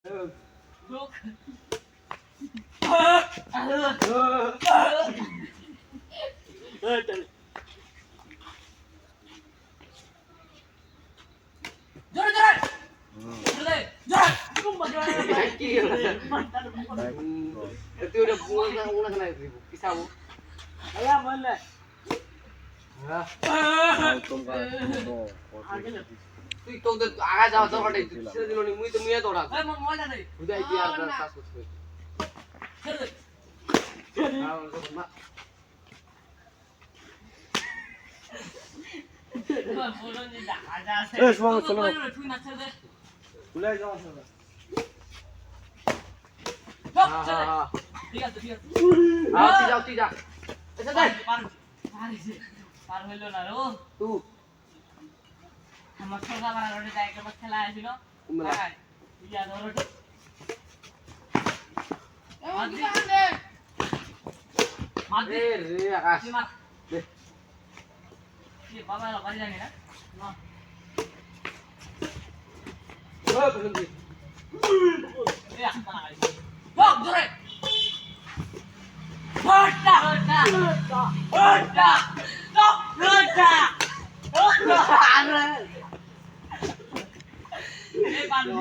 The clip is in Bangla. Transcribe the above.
Look. জোরে জোরে জোরে জোরে কুম্বা জোরে কি তুই ওটা বুয়া না না দিব কিসাবো আয়া বললে হ্যাঁ তুই তোদের আগা যাওয়া দরকার নেই ছেড়ে দিল নি মুই তো মুইয়া দৌড়া এই মন মজা নেই উদয় কি আর কাজ করতে ছেড়ে দে ঠিক আছে ঠিক আছে তুই যা আচ্ছা যাই পার হইলো না রে তুই আমার ছোট বাবা রোডে যাই একবার খেলা আছিল হ্যাঁ ইয়া ধরো মাদে রে আকাশ দে কি বাবা বাড়ি যাবি না না ও বলুন এ আস্তা না বক জোরে ওটা ওটা ওটা ওটা ওটা আরে এই পানি